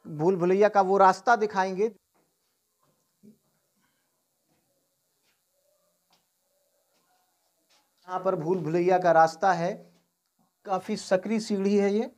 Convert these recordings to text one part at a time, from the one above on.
भूल भुलैया का वो रास्ता दिखाएंगे। यहाँ पर भूल भुलैया का रास्ता है, काफी सकरी सीढ़ी है ये।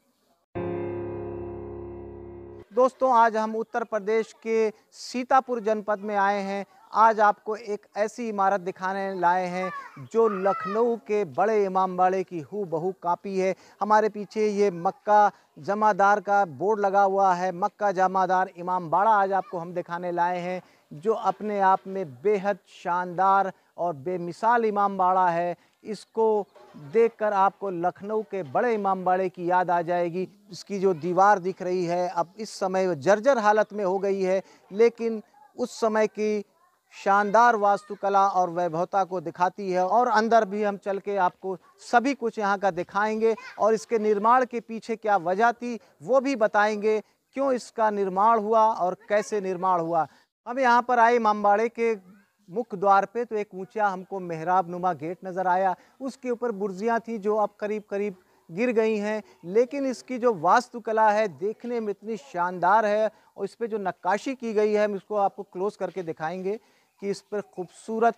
दोस्तों, आज हम उत्तर प्रदेश के सीतापुर जनपद में आए हैं। आज आपको एक ऐसी इमारत दिखाने लाए हैं जो लखनऊ के बड़े इमामबाड़े की हूबहू कॉपी है। हमारे पीछे ये मक्का जमादार का बोर्ड लगा हुआ है। मक्का जमादार इमामबाड़ा आज आपको हम दिखाने लाए हैं, जो अपने आप में बेहद शानदार और बेमिसाल इमामबाड़ा है। इसको देखकर आपको लखनऊ के बड़े इमामबाड़े की याद आ जाएगी। इसकी जो दीवार दिख रही है अब इस समय जर्जर हालत में हो गई है, लेकिन उस समय की शानदार वास्तुकला और वैभवता को दिखाती है। और अंदर भी हम चल के आपको सभी कुछ यहाँ का दिखाएंगे और इसके निर्माण के पीछे क्या वजह थी वो भी बताएंगे, क्यों इसका निर्माण हुआ और कैसे निर्माण हुआ। अब यहाँ पर आए इमामबाड़े के मुख्य द्वार पे तो एक ऊंचा हमको मेहराब नुमा गेट नज़र आया। उसके ऊपर बुर्जियाँ थी जो अब करीब करीब गिर गई हैं, लेकिन इसकी जो वास्तुकला है देखने में इतनी शानदार है और इस पर जो नक्काशी की गई है हम इसको आपको क्लोज करके दिखाएंगे कि इस पर खूबसूरत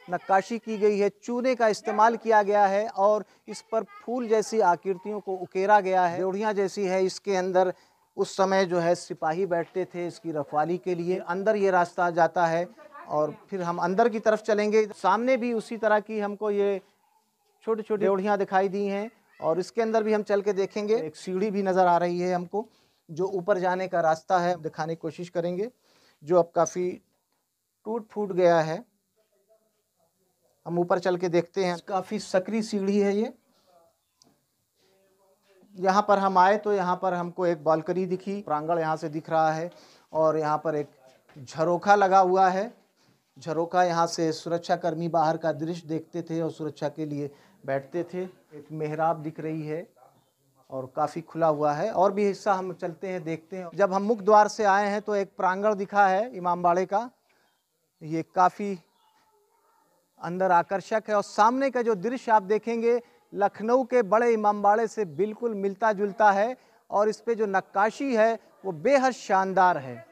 नक्काशी की गई है। चूने का इस्तेमाल किया गया है और इस पर फूल जैसी आकृतियों को उकेरा गया है। ड्योढ़ियाँ जैसी है इसके अंदर। उस समय जो है सिपाही बैठते थे इसकी रखवाली के लिए। अंदर ये रास्ता जाता है और फिर हम अंदर की तरफ चलेंगे। सामने भी उसी तरह की हमको ये छोटी छोटी ड्योढ़ियाँ दिखाई दी हैं और इसके अंदर भी हम चल के देखेंगे। एक सीढ़ी भी नज़र आ रही है हमको, जो ऊपर जाने का रास्ता है दिखाने की कोशिश करेंगे, जो अब काफ़ी टूट फूट गया है। हम ऊपर चल के देखते हैं। काफ़ी सकरी सीढ़ी है ये। यहाँ पर हम आए तो यहाँ पर हमको एक बालकनी दिखी, प्रांगण यहाँ से दिख रहा है और यहाँ पर एक झरोखा लगा हुआ है। झरोखा यहाँ से सुरक्षाकर्मी बाहर का दृश्य देखते थे और सुरक्षा के लिए बैठते थे। एक मेहराब दिख रही है और काफ़ी खुला हुआ है। और भी हिस्सा हम चलते हैं, देखते हैं। जब हम मुख्य द्वार से आए हैं तो एक प्रांगण दिखा है इमामबाड़े का, ये काफ़ी अंदर आकर्षक है। और सामने का जो दृश्य आप देखेंगे लखनऊ के बड़े इमामबाड़े से बिल्कुल मिलता जुलता है और इस पे जो नक्काशी है वो बेहद शानदार है।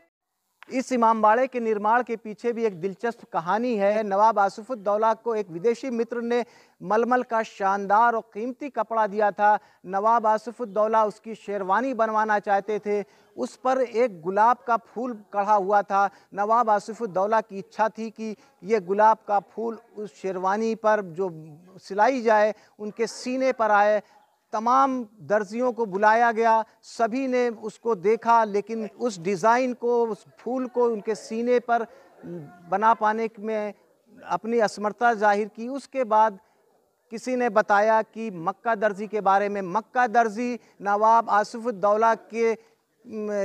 इस इमामबाड़े के निर्माण के पीछे भी एक दिलचस्प कहानी है। नवाब आसिफुद्दौला को एक विदेशी मित्र ने मलमल का शानदार और कीमती कपड़ा दिया था। नवाब आसिफुद्दौला उसकी शेरवानी बनवाना चाहते थे। उस पर एक गुलाब का फूल कढ़ा हुआ था। नवाब आसिफुद्दौला की इच्छा थी कि ये गुलाब का फूल उस शेरवानी पर जो सिलाई जाए उनके सीने पर आए। तमाम दर्जियों को बुलाया गया, सभी ने उसको देखा, लेकिन उस डिज़ाइन को, उस फूल को उनके सीने पर बना पाने में अपनी असमर्थता जाहिर की। उसके बाद किसी ने बताया कि मक्का दर्जी के बारे में। मक्का दर्जी नवाब आसिफुद्दौला के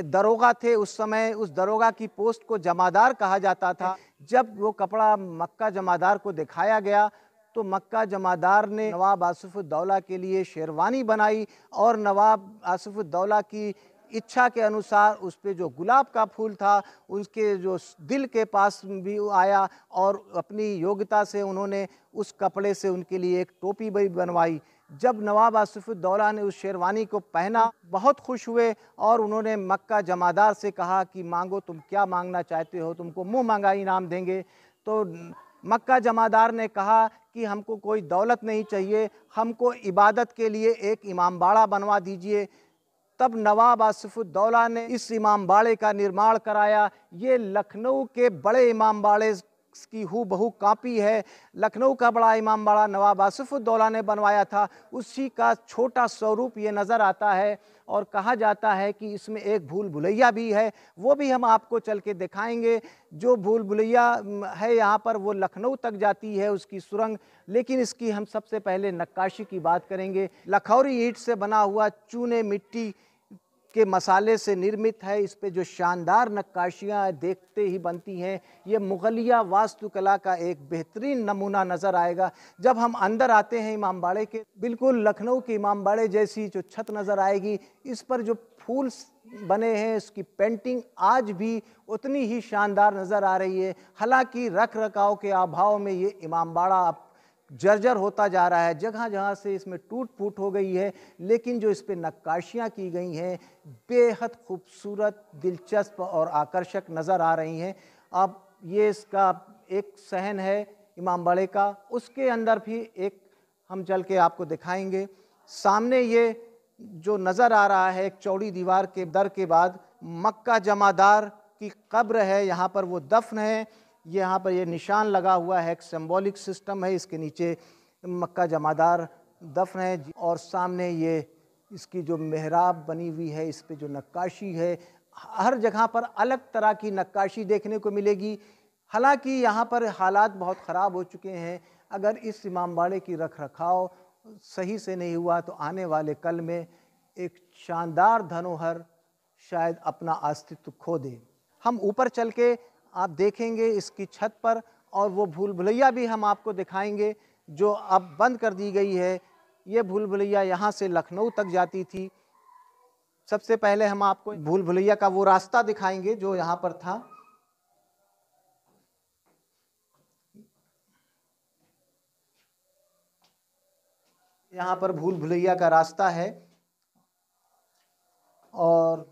दरोगा थे उस समय। उस दरोगा की पोस्ट को जमादार कहा जाता था। जब वो कपड़ा मक्का जमादार को दिखाया गया तो मक्का जमादार ने नवाब आसिफुद्दौला के लिए शेरवानी बनाई और नवाब आसिफुद्दौला की इच्छा के अनुसार उस पे जो गुलाब का फूल था उसके जो दिल के पास भी आया और अपनी योग्यता से उन्होंने उस कपड़े से उनके लिए एक टोपी भी बनवाई। जब नवाब आसिफुद्दौला ने उस शेरवानी को पहना बहुत खुश हुए और उन्होंने मक्का जमादार से कहा कि मांगो, तुम क्या मांगना चाहते हो, तुमको मुँह मांगा इनाम देंगे। तो मक्का जमादार ने कहा कि हमको कोई दौलत नहीं चाहिए, हमको इबादत के लिए एक इमामबाड़ा बनवा दीजिए। तब नवाब आसिफुद्दौला ने इस इमामबाड़े का निर्माण कराया। ये लखनऊ के बड़े इमामबाड़े की हूबहू कॉपी है। लखनऊ का बड़ा इमामबाड़ा नवाब आसिफुद्दौला ने बनवाया था, उसी का छोटा स्वरूप ये नज़र आता है। और कहा जाता है कि इसमें एक भूल भुलैया भी है, वो भी हम आपको चल के दिखाएंगे। जो भूल भुलैया है यहाँ पर वो लखनऊ तक जाती है उसकी सुरंग, लेकिन इसकी हम सबसे पहले नक्काशी की बात करेंगे। लखौरी ईंट से बना हुआ चूने मिट्टी के मसाले से निर्मित है। इस पे जो शानदार नक्काशियाँ देखते ही बनती हैं, ये मुग़लिया वास्तुकला का एक बेहतरीन नमूना नज़र आएगा। जब हम अंदर आते हैं इमामबाड़े के, बिल्कुल लखनऊ के इमामबाड़े जैसी जो छत नज़र आएगी। इस पर जो फूल बने हैं इसकी पेंटिंग आज भी उतनी ही शानदार नज़र आ रही है। हालांकि रख रखाव के अभाव में ये इमामबाड़ा जर्जर होता जा रहा है, जगह जगह से इसमें टूट फूट हो गई है, लेकिन जो इस पे नक्काशियाँ की गई हैं बेहद खूबसूरत, दिलचस्प और आकर्षक नज़र आ रही हैं। अब ये इसका एक सहन है इमामबाड़े का, उसके अंदर भी एक हम चल के आपको दिखाएंगे। सामने ये जो नज़र आ रहा है एक चौड़ी दीवार के दर के बाद मक्का जमादार की कब्र है, यहाँ पर वो दफन है। यहाँ पर ये निशान लगा हुआ है, एक सिंबॉलिक सिस्टम है, इसके नीचे मक्का जमादार दफन है। और सामने ये इसकी जो मेहराब बनी हुई है, इस पे जो नक्काशी है, हर जगह पर अलग तरह की नक्काशी देखने को मिलेगी। हालांकि यहाँ पर हालात बहुत ख़राब हो चुके हैं। अगर इस इमामबाड़े की रख रखाव सही से नहीं हुआ तो आने वाले कल में एक शानदार धरोहर शायद अपना अस्तित्व खो दे। हम ऊपर चल के आप देखेंगे इसकी छत पर, और वो भूल भुलैया भी हम आपको दिखाएंगे जो अब बंद कर दी गई है। ये भूल भुलैया यहाँ से लखनऊ तक जाती थी। सबसे पहले हम आपको भूल भुलैया का वो रास्ता दिखाएंगे जो यहाँ पर था। यहाँ पर भूल भुलैया का रास्ता है, और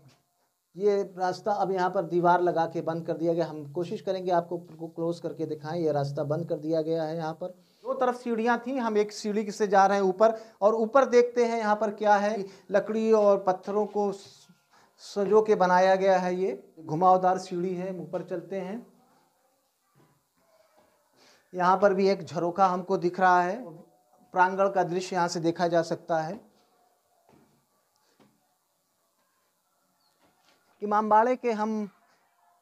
ये रास्ता अब यहाँ पर दीवार लगा के बंद कर दिया गया। हम कोशिश करेंगे आपको क्लोज करके दिखाएं। ये रास्ता बंद कर दिया गया है। यहाँ पर दो तरफ सीढ़ियाँ थी, हम एक सीढ़ी से जा रहे हैं ऊपर, और ऊपर देखते हैं यहाँ पर क्या है। लकड़ी और पत्थरों को सजो के बनाया गया है, ये घुमावदार सीढ़ी है। ऊपर चलते हैं। यहाँ पर भी एक झरोखा हमको दिख रहा है, प्रांगण का दृश्य यहाँ से देखा जा सकता है। इमामबाड़े के हम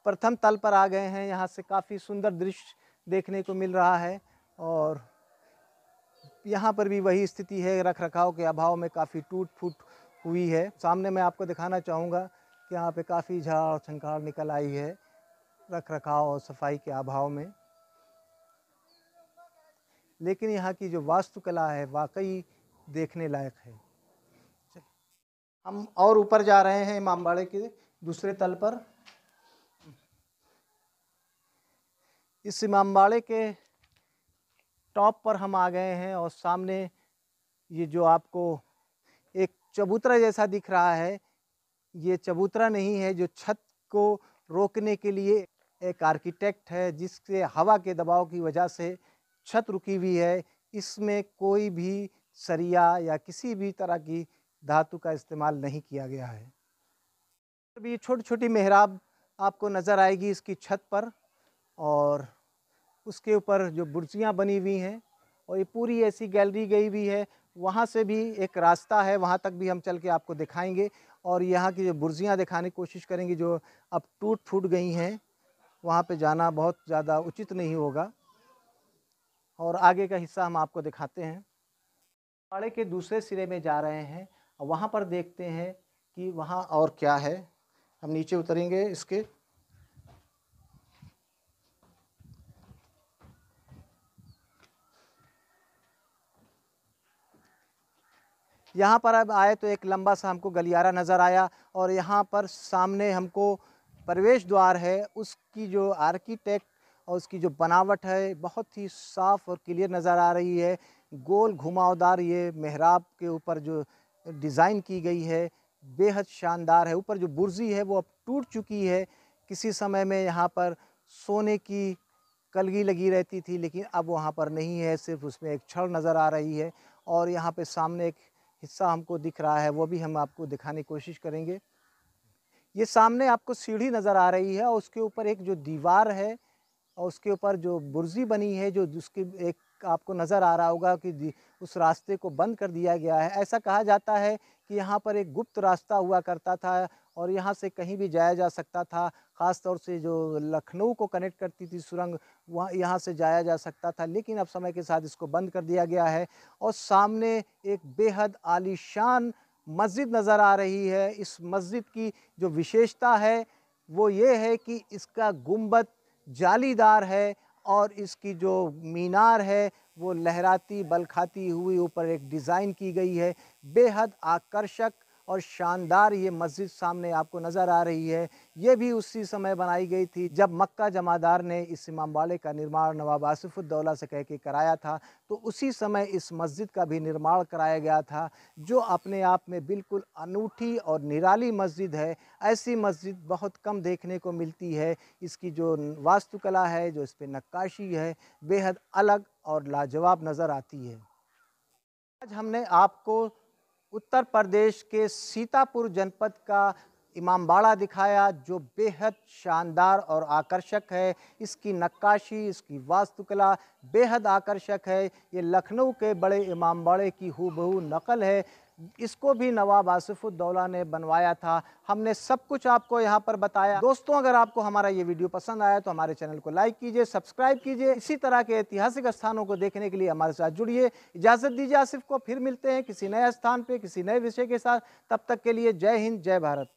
प्रथम तल पर आ गए हैं। यहाँ से काफ़ी सुंदर दृश्य देखने को मिल रहा है, और यहाँ पर भी वही स्थिति है, रख रखाव के अभाव में काफ़ी टूट फूट हुई है। सामने मैं आपको दिखाना चाहूँगा कि यहाँ पे काफ़ी झाड़ झंखाड़ निकल आई है रख रखाव और सफाई के अभाव में। लेकिन यहाँ की जो वास्तुकला है वाकई देखने लायक है। हम और ऊपर जा रहे हैं इमामबाड़े के दूसरे तल पर। इस इमामबाड़े के टॉप पर हम आ गए हैं, और सामने ये जो आपको एक चबूतरा जैसा दिख रहा है, ये चबूतरा नहीं है। जो छत को रोकने के लिए एक आर्किटेक्ट है, जिससे हवा के दबाव की वजह से छत रुकी हुई है। इसमें कोई भी सरिया या किसी भी तरह की धातु का इस्तेमाल नहीं किया गया है। अभी छोटी छोटी मेहराब आपको नज़र आएगी इसकी छत पर, और उसके ऊपर जो बुर्जियाँ बनी हुई हैं, और ये पूरी ऐसी गैलरी गई हुई है। वहाँ से भी एक रास्ता है, वहाँ तक भी हम चल के आपको दिखाएंगे, और यहाँ की जो बुर्जियाँ दिखाने की कोशिश करेंगे जो अब टूट फूट गई हैं। वहाँ पे जाना बहुत ज़्यादा उचित नहीं होगा, और आगे का हिस्सा हम आपको दिखाते हैं। पहाड़ी के दूसरे सिरे में जा रहे हैं, और वहाँ पर देखते हैं कि वहाँ और क्या है। हम नीचे उतरेंगे इसके। यहाँ पर अब आए तो एक लंबा सा हमको गलियारा नज़र आया, और यहाँ पर सामने हमको प्रवेश द्वार है। उसकी जो आर्किटेक्ट और उसकी जो बनावट है बहुत ही साफ़ और क्लियर नज़र आ रही है। गोल घुमावदार ये मेहराब के ऊपर जो डिज़ाइन की गई है बेहद शानदार है। ऊपर जो बुर्जी है वो अब टूट चुकी है। किसी समय में यहाँ पर सोने की कलगी लगी रहती थी, लेकिन अब वहाँ पर नहीं है, सिर्फ उसमें एक छड़ नज़र आ रही है। और यहाँ पे सामने एक हिस्सा हमको दिख रहा है, वो भी हम आपको दिखाने की कोशिश करेंगे। ये सामने आपको सीढ़ी नज़र आ रही है, और उसके ऊपर एक जो दीवार है, और उसके ऊपर जो बुर्जी बनी है, जो उसकी एक आपको नज़र आ रहा होगा कि उस रास्ते को बंद कर दिया गया है। ऐसा कहा जाता है कि यहाँ पर एक गुप्त रास्ता हुआ करता था, और यहाँ से कहीं भी जाया जा सकता था। ख़ास तौर से जो लखनऊ को कनेक्ट करती थी सुरंग, वहाँ यहाँ से जाया जा सकता था, लेकिन अब समय के साथ इसको बंद कर दिया गया है। और सामने एक बेहद आलीशान मस्जिद नज़र आ रही है। इस मस्जिद की जो विशेषता है वो ये है कि इसका गुंबद जालीदार है, और इसकी जो मीनार है वो लहराती बल खाती हुई ऊपर एक डिज़ाइन की गई है। बेहद आकर्षक और शानदार ये मस्जिद सामने आपको नज़र आ रही है, ये भी उसी समय बनाई गई थी जब मक्का जमादार ने इस इमामबाड़े का निर्माण नवाब आसिफुद्दौला से कह के कराया था। तो उसी समय इस मस्जिद का भी निर्माण कराया गया था, जो अपने आप में बिल्कुल अनूठी और निराली मस्जिद है। ऐसी मस्जिद बहुत कम देखने को मिलती है। इसकी जो वास्तुकला है, जो इस पे नक्काशी है, बेहद अलग और लाजवाब नज़र आती है। आज हमने आपको उत्तर प्रदेश के सीतापुर जनपद का इमामबाड़ा दिखाया, जो बेहद शानदार और आकर्षक है। इसकी नक्काशी, इसकी वास्तुकला बेहद आकर्षक है। ये लखनऊ के बड़े इमामबाड़े की हूबहू नकल है। इसको भी नवाब आसिफुद्दौला ने बनवाया था। हमने सब कुछ आपको यहाँ पर बताया। दोस्तों, अगर आपको हमारा ये वीडियो पसंद आया तो हमारे चैनल को लाइक कीजिए, सब्सक्राइब कीजिए। इसी तरह के ऐतिहासिक स्थानों को देखने के लिए हमारे साथ जुड़िए। इजाज़त दीजिए आसिफ को, फिर मिलते हैं किसी नए स्थान पे किसी नए विषय के साथ। तब तक के लिए जय हिंद, जय भारत।